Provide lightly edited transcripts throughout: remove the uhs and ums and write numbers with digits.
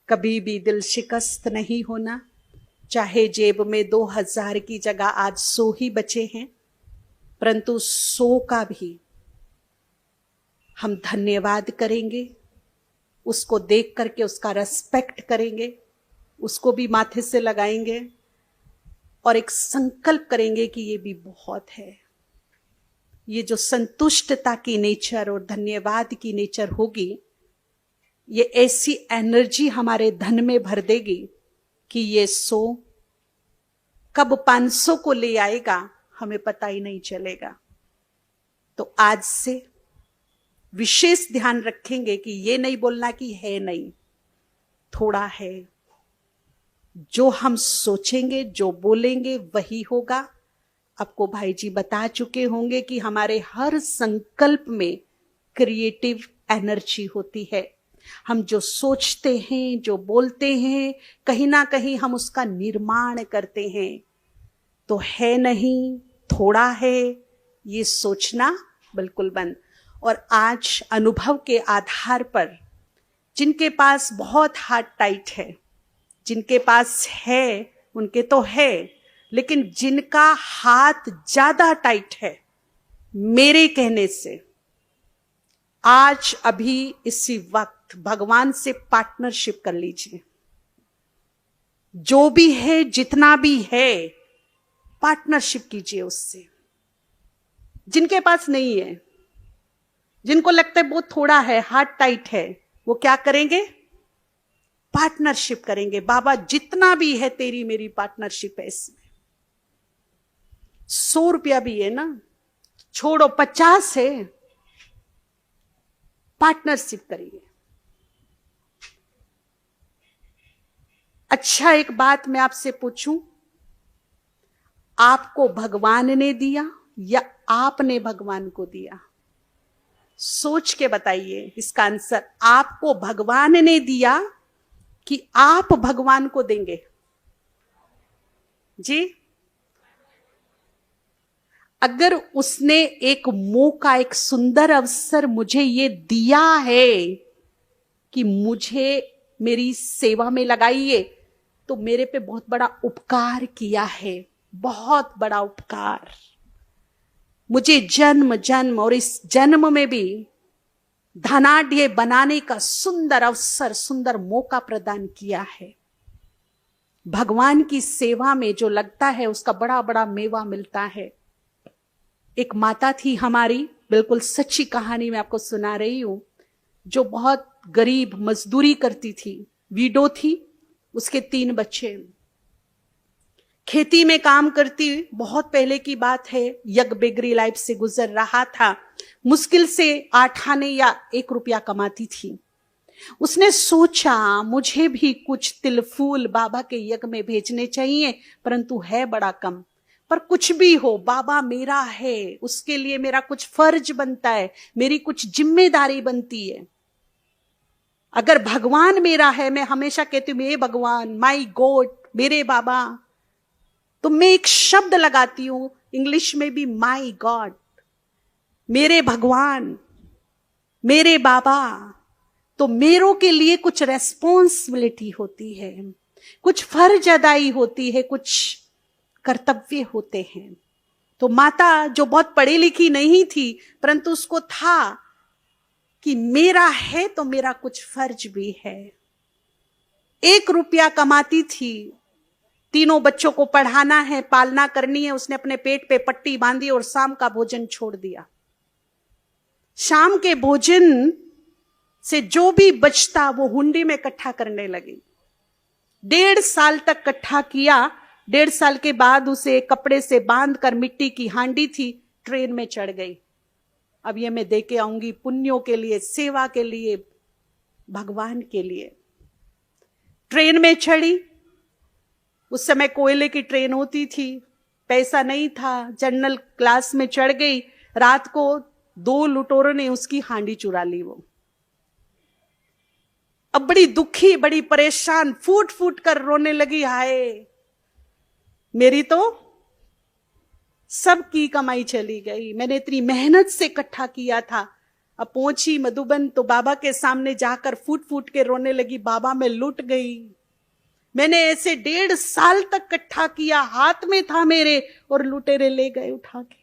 कभी भी दिल शिकस्त नहीं होना, चाहे जेब में 2000 की जगह आज 100 ही बचे हैं, परंतु 100 का भी हम धन्यवाद करेंगे, उसको देख करके उसका रेस्पेक्ट करेंगे, उसको भी माथे से लगाएंगे और एक संकल्प करेंगे कि ये भी बहुत है। ये जो संतुष्टता की नेचर और धन्यवाद की नेचर होगी, ये ऐसी एनर्जी हमारे धन में भर देगी कि ये 100 कब 500 को ले आएगा हमें पता ही नहीं चलेगा। तो आज से विशेष ध्यान रखेंगे कि ये नहीं बोलना कि है नहीं, थोड़ा है। जो हम सोचेंगे, जो बोलेंगे वही होगा। आपको भाई जी बता चुके होंगे कि हमारे हर संकल्प में क्रिएटिव एनर्जी होती है। हम जो सोचते हैं, जो बोलते हैं, कहीं ना कहीं हम उसका निर्माण करते हैं। तो है नहीं, थोड़ा है, ये सोचना बिल्कुल बंद। और आज अनुभव के आधार पर जिनके पास बहुत हार्ट टाइट है, जिनके पास है उनके तो है, लेकिन जिनका हाथ ज्यादा टाइट है, मेरे कहने से आज अभी इसी वक्त भगवान से पार्टनरशिप कर लीजिए। जो भी है, जितना भी है, पार्टनरशिप कीजिए उससे। जिनके पास नहीं है, जिनको लगता है बहुत थोड़ा है, हार्ट टाइट है, वो क्या करेंगे? पार्टनरशिप करेंगे। बाबा जितना भी है तेरी मेरी पार्टनरशिप है इसमें। 100 रुपया भी है ना, छोड़ो 50 है, पार्टनरशिप करिए। अच्छा, एक बात मैं आपसे पूछूं, आपको भगवान ने दिया या आपने भगवान को दिया? सोच के बताइए इसका आंसर। आपको भगवान ने दिया कि आप भगवान को देंगे? जी, अगर उसने एक मौका, एक सुंदर अवसर मुझे ये दिया है कि मुझे मेरी सेवा में लगाइए, तो मेरे पे बहुत बड़ा उपकार किया है, बहुत बड़ा उपकार। मुझे जन्म जन्म और इस जन्म में भी धनाढ्य बनाने का सुंदर अवसर, सुंदर मौका प्रदान किया है। भगवान की सेवा में जो लगता है उसका बड़ा बड़ा मेवा मिलता है। एक माता थी हमारी, बिल्कुल सच्ची कहानी मैं आपको सुना रही हूं, जो बहुत गरीब मजदूरी करती थी, विडो थी, उसके 3 बच्चे, खेती में काम करती, बहुत पहले की बात है, यग बेगरी लाइफ से गुजर रहा था, मुश्किल से 8 आने या 1 रुपया कमाती थी। उसने सोचा मुझे भी कुछ तिल फूल बाबा के यज्ञ में भेजने चाहिए, परंतु है बड़ा कम। पर कुछ भी हो, बाबा मेरा है, उसके लिए मेरा कुछ फर्ज बनता है, मेरी कुछ जिम्मेदारी बनती है। अगर भगवान मेरा है, मैं हमेशा कहती हूँ हे भगवान, माई गॉड, मेरे बाबा, तो मैं एक शब्द लगाती हूं इंग्लिश में भी, माई गॉड, मेरे भगवान, मेरे बाबा। तो मेरों के लिए कुछ रेस्पॉन्सिबिलिटी होती है, कुछ फर्ज अदाई होती है, कुछ कर्तव्य होते हैं। तो माता जो बहुत पढ़ी लिखी नहीं थी, परंतु उसको था कि मेरा है तो मेरा कुछ फर्ज भी है। 1 रुपया कमाती थी, 3 बच्चों को पढ़ाना है, पालना करनी है, उसने अपने पेट पे पट्टी बांधी और शाम का भोजन छोड़ दिया। शाम के भोजन से जो भी बचता वो हुंडी में इकट्ठा करने लगी। 1.5 साल तक इकट्ठा किया। 1.5 साल के बाद उसे कपड़े से बांध कर, मिट्टी की हांडी थी, ट्रेन में चढ़ गई। अब ये मैं दे के आऊंगी पुण्यों के लिए, सेवा के लिए, भगवान के लिए। ट्रेन में चढ़ी, उस समय कोयले की ट्रेन होती थी, पैसा नहीं था, जनरल क्लास में चढ़ गई। रात को 2 लुटेरों ने उसकी हांडी चुरा ली। वो अब बड़ी दुखी, बड़ी परेशान, फूट फूट कर रोने लगी, हाय मेरी तो सबकी कमाई चली गई, मैंने इतनी मेहनत से इकट्ठा किया था, अब पहुंची मधुबन तो बाबा के सामने जाकर फूट फूट के रोने लगी, बाबा मैं लुट गई, मैंने ऐसे 1.5 साल तक इकट्ठा किया, हाथ में था मेरे और लुटेरे ले गए उठा के।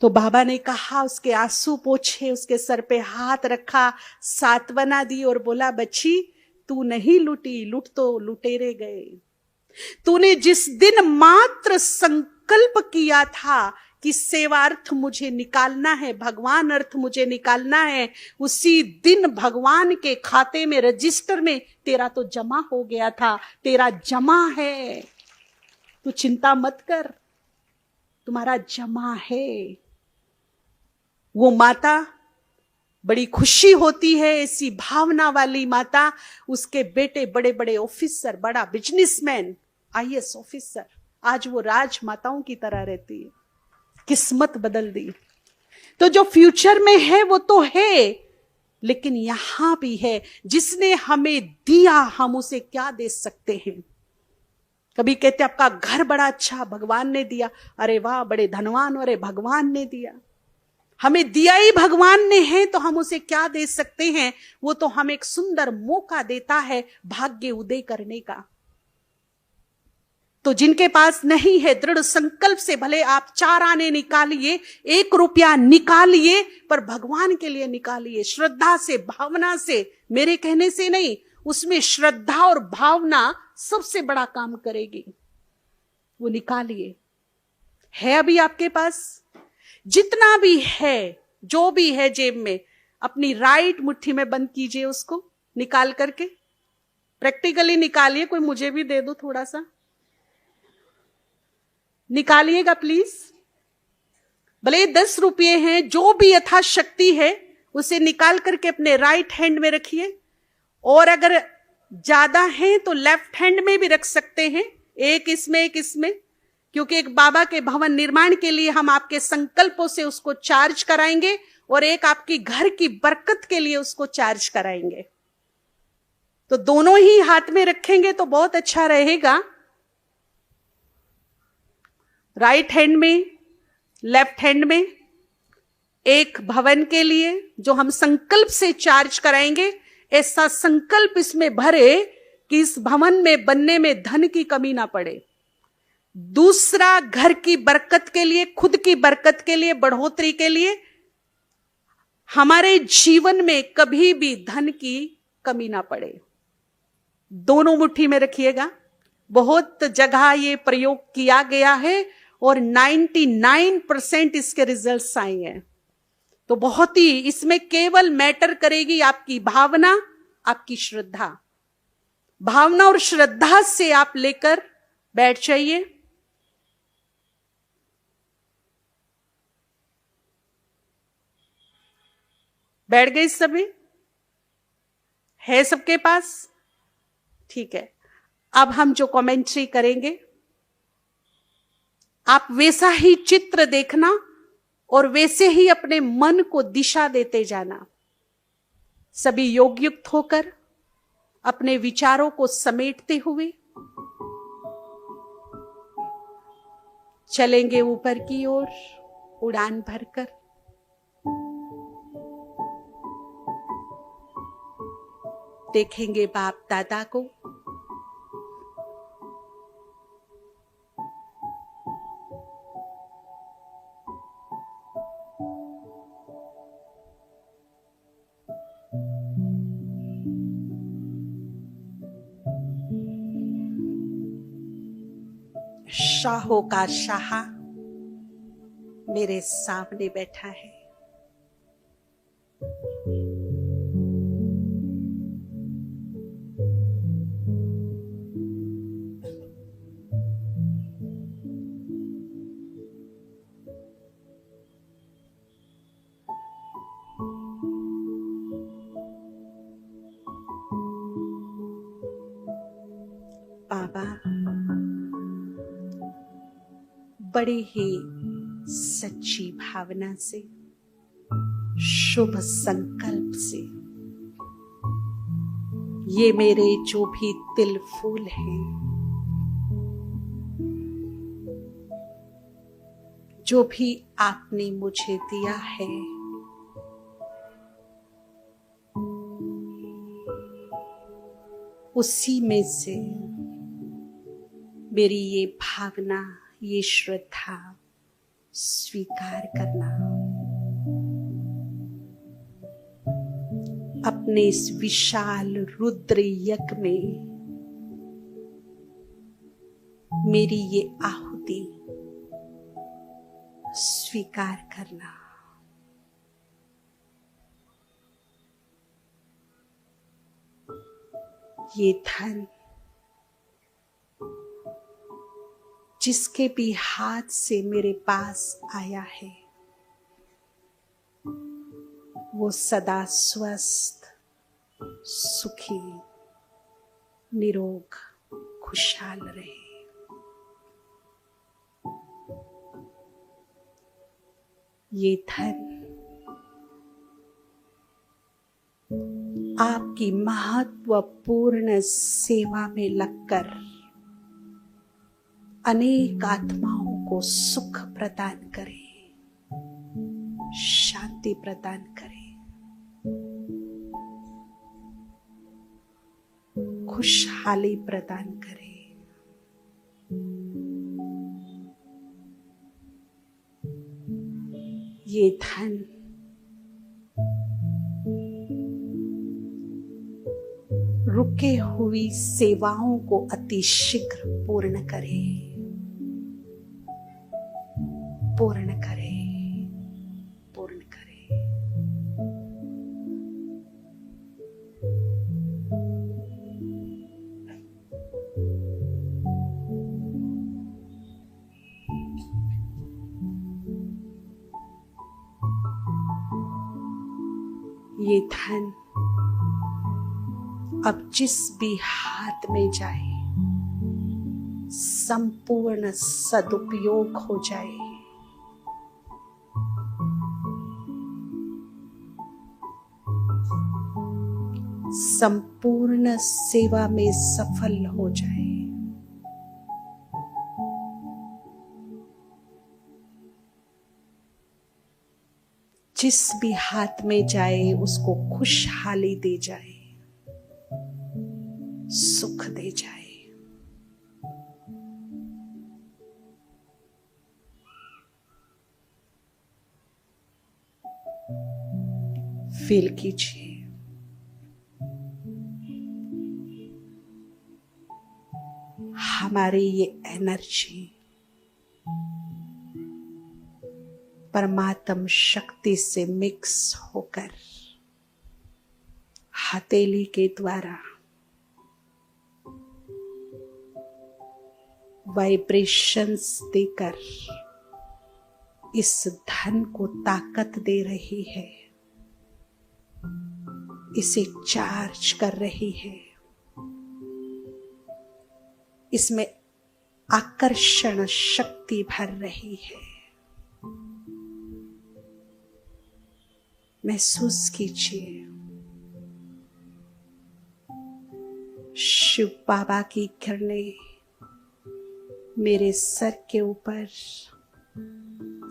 तो बाबा ने कहा, उसके आंसू पोंछे, उसके सर पे हाथ रखा, सांत्वना दी और बोला, बच्ची तू नहीं लुटी, लुट तो लुटेरे गए। तूने जिस दिन मात्र संकल्प किया था कि सेवार्थ मुझे निकालना है, भगवान अर्थ मुझे निकालना है, उसी दिन भगवान के खाते में, रजिस्टर में तेरा तो जमा हो गया था, तेरा जमा है, तू चिंता मत कर, तुम्हारा जमा है। वो माता बड़ी खुशी होती है, ऐसी भावना वाली माता, उसके बेटे बड़े बड़े ऑफिसर, बड़ा बिजनेसमैन, आईएएस ऑफिसर, आज वो राजमाताओं की तरह रहती है। किस्मत बदल दी। तो जो फ्यूचर में है वो तो है, लेकिन यहां भी है। जिसने हमें दिया हम उसे क्या दे सकते हैं। कभी कहते आपका घर बड़ा अच्छा, भगवान ने दिया, अरे वाह बड़े धनवान, अरे भगवान ने दिया। हमें दिया ही भगवान ने है तो हम उसे क्या दे सकते हैं। वो तो हमें एक सुंदर मौका देता है भाग्य उदय करने का। तो जिनके पास नहीं है, दृढ़ संकल्प से भले आप 4 आने निकालिए, 1 रुपया निकालिए, पर भगवान के लिए निकालिए, श्रद्धा से, भावना से, मेरे कहने से नहीं। उसमें श्रद्धा और भावना सबसे बड़ा काम करेगी। वो निकालिए। है अभी आपके पास जितना भी है, जो भी है जेब में, अपनी राइट मुट्ठी में बंद कीजिए, उसको निकाल करके प्रैक्टिकली निकालिए। कोई मुझे भी दे दो थोड़ा सा, निकालिएगा प्लीज। भले 10 रुपये हैं, जो भी यथाशक्ति है उसे निकाल करके अपने राइट हैंड में रखिए, और अगर ज्यादा है तो लेफ्ट हैंड में भी रख सकते हैं, एक इसमें एक इसमें, क्योंकि एक बाबा के भवन निर्माण के लिए हम आपके संकल्पों से उसको चार्ज कराएंगे, और एक आपकी घर की बरकत के लिए उसको चार्ज कराएंगे। तो दोनों ही हाथ में रखेंगे तो बहुत अच्छा रहेगा। राइट हैंड में, लेफ्ट हैंड में, एक भवन के लिए जो हम संकल्प से चार्ज कराएंगे। ऐसा संकल्प इसमें भरे कि इस भवन में बनने में धन की कमी ना पड़े। दूसरा, घर की बरकत के लिए, खुद की बरकत के लिए, बढ़ोतरी के लिए, हमारे जीवन में कभी भी धन की कमी ना पड़े। दोनों मुट्ठी में रखिएगा। बहुत जगह ये प्रयोग किया गया है और 99% इसके रिजल्ट्स आए हैं। तो बहुत ही इसमें केवल मैटर करेगी आपकी भावना, आपकी श्रद्धा। भावना और श्रद्धा से आप लेकर बैठ जाइए। बैठ गए सभी? है सबके पास? ठीक है। अब हम जो कमेंट्री करेंगे, आप वैसा ही चित्र देखना और वैसे ही अपने मन को दिशा देते जाना। सभी योगयुक्त होकर अपने विचारों को समेटते हुए चलेंगे ऊपर की ओर उड़ान भरकर। देखेंगे बाप दादा को, शाहों का शाह मेरे सामने बैठा है। बाबा बड़े ही सच्ची भावना से, शुभ संकल्प से, ये मेरे जो भी तिल फूल हैं, जो भी आपने मुझे दिया है, उसी में से मेरी ये भावना, ये श्रद्धा स्वीकार करना। अपने इस विशाल रुद्र यज्ञ में मेरी ये आहुति स्वीकार करना। ये धन जिसके भी हाथ से मेरे पास आया है, वो सदा स्वस्थ, सुखी, निरोग, खुशहाल रहे। ये धन आपकी महत्वपूर्ण सेवा में लगकर अनेक आत्माओं को सुख प्रदान करे, शांति प्रदान करे, खुशहाली प्रदान करे। ये धन रुके हुई सेवाओं को अति शीघ्र पूर्ण करे, पूर्ण करे, पूर्ण करे। ये धन अब जिस भी हाथ में जाए संपूर्ण सदुपयोग हो जाए। संपूर्ण सेवा में सफल हो जाए। जिस भी हाथ में जाए उसको खुशहाली दे जाए, सुख दे जाए। फील कीजिए, हमारी ये एनर्जी परमात्म शक्ति से मिक्स होकर हथेली के द्वारा वाइब्रेशंस देकर इस धन को ताकत दे रही है, इसे चार्ज कर रही है, इसमें आकर्षण शक्ति भर रही है। महसूस कीजिए शिव बाबा की किरणें मेरे सर के ऊपर,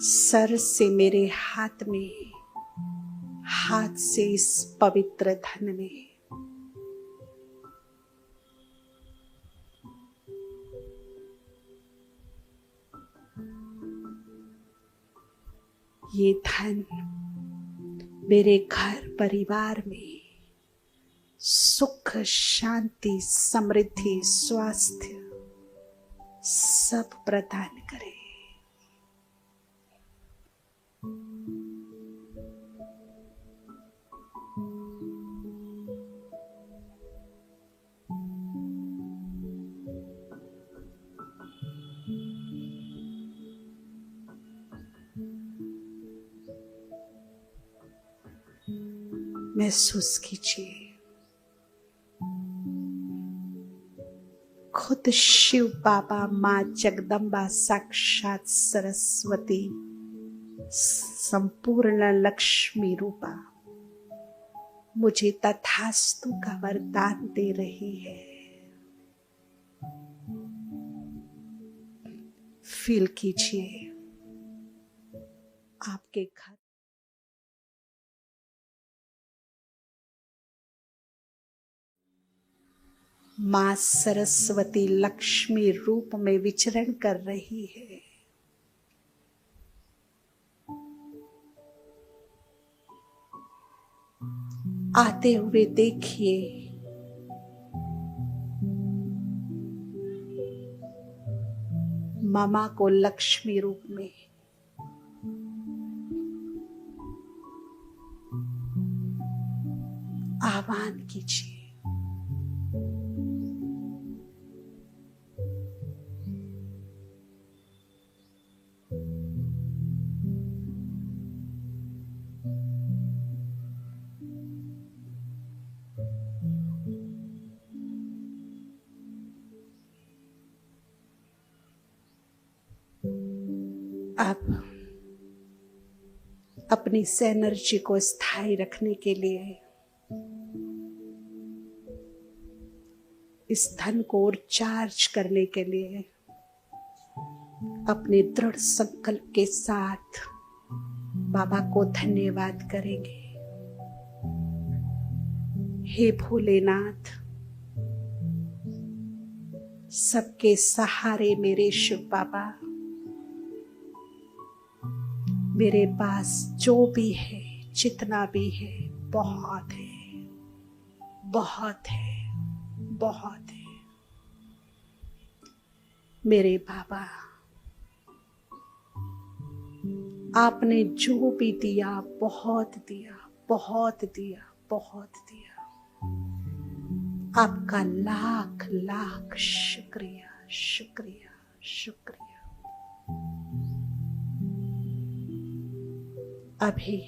सर से मेरे हाथ में, हाथ से इस पवित्र धन में। ये धन मेरे घर परिवार में सुख, शांति, समृद्धि, स्वास्थ्य सब प्रदान करे। महसूस कीजिए खुद शिव बाबा, माँ जगदम्बा, साक्षात सरस्वती, संपूर्ण लक्ष्मी रूपा मुझे तथास्तु का वरदान दे रही है। फील कीजिए आपके घर मां सरस्वती लक्ष्मी रूप में विचरण कर रही है। आते हुए देखिए, मामा को लक्ष्मी रूप में आह्वान कीजिए। अब अपनी इस एनर्जी को स्थायी रखने के लिए, इस धन को और चार्ज करने के लिए अपने दृढ़ संकल्प के साथ बाबा को धन्यवाद करेंगे। हे भोलेनाथ, सबके सहारे मेरे शिव बाबा, मेरे पास जो भी है, जितना भी है, बहुत है, बहुत है, बहुत है। मेरे बाबा, आपने जो भी दिया, बहुत दिया, बहुत दिया, बहुत दिया। आपका लाख लाख शुक्रिया, शुक्रिया, शुक्रिया। अभी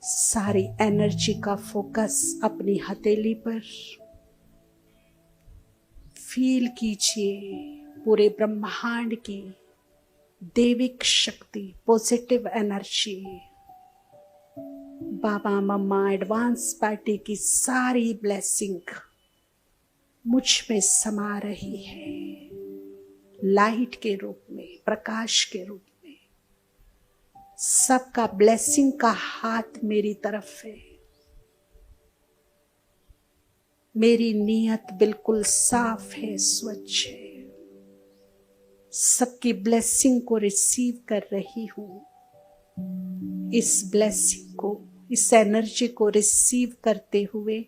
सारी एनर्जी का फोकस अपनी हथेली पर फील कीजिए। पूरे ब्रह्मांड की दैविक शक्ति, पॉजिटिव एनर्जी, बाबा मम्मा एडवांस पार्टी की सारी ब्लेसिंग मुझ में समा रही है, लाइट के रूप में, प्रकाश के रूप में। सबका ब्लेसिंग का हाथ मेरी तरफ है। मेरी नीयत बिल्कुल साफ है, स्वच्छ है। सबकी ब्लेसिंग को रिसीव कर रही हूं। इस ब्लेसिंग को, इस एनर्जी को रिसीव करते हुए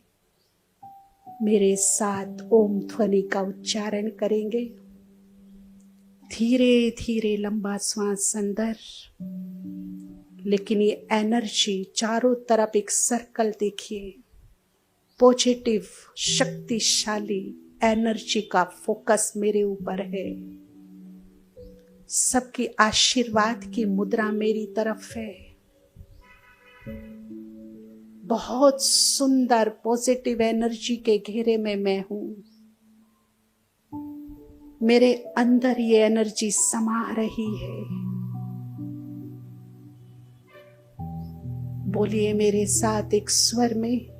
मेरे साथ ओम ध्वनि का उच्चारण करेंगे। धीरे धीरे लंबा श्वास अंदर, लेकिन ये एनर्जी चारों तरफ एक सर्कल देखिए, पॉजिटिव शक्तिशाली एनर्जी का फोकस मेरे ऊपर है। सबकी आशीर्वाद की मुद्रा मेरी तरफ है। बहुत सुंदर पॉजिटिव एनर्जी के घेरे में मैं हूं। मेरे अंदर ये एनर्जी समा रही है। बोलिए मेरे साथ एक स्वर में,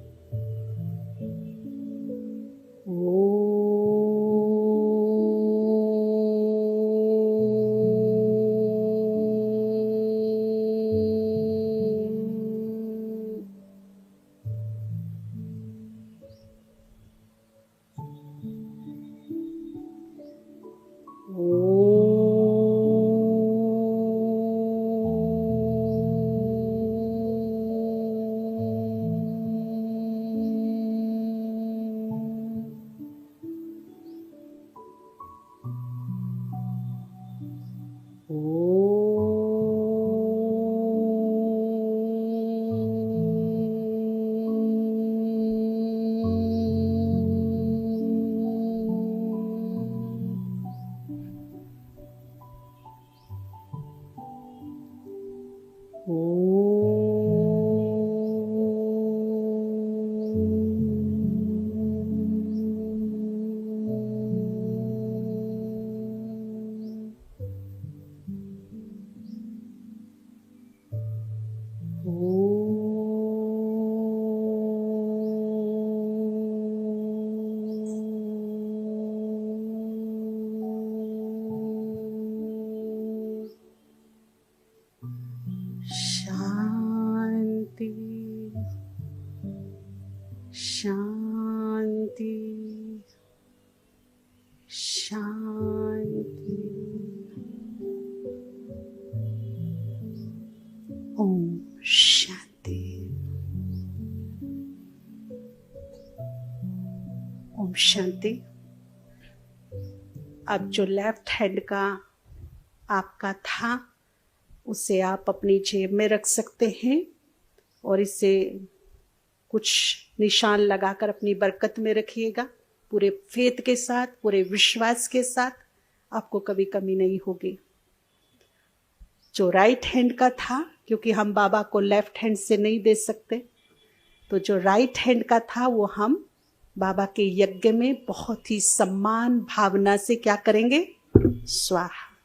शांति। ओम शांति। ओम शांति। अब जो लेफ्ट हैंड का आपका था उसे आप अपनी जेब में रख सकते हैं और इसे कुछ निशान लगाकर अपनी बरकत में रखिएगा। पूरे फेथ के साथ, पूरे विश्वास के साथ, आपको कभी कमी नहीं होगी। जो राइट हैंड का था, क्योंकि हम बाबा को लेफ्ट हैंड से नहीं दे सकते, तो जो राइट हैंड का था वो हम बाबा के यज्ञ में बहुत ही सम्मान भावना से क्या करेंगे? स्वाहा।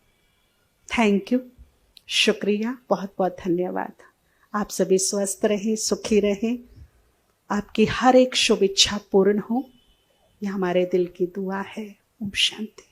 थैंक यू, शुक्रिया, बहुत बहुत धन्यवाद। आप सभी स्वस्थ रहें, सुखी रहें, आपकी हर एक शुभ इच्छा पूर्ण हो, यह हमारे दिल की दुआ है। ओम शांति।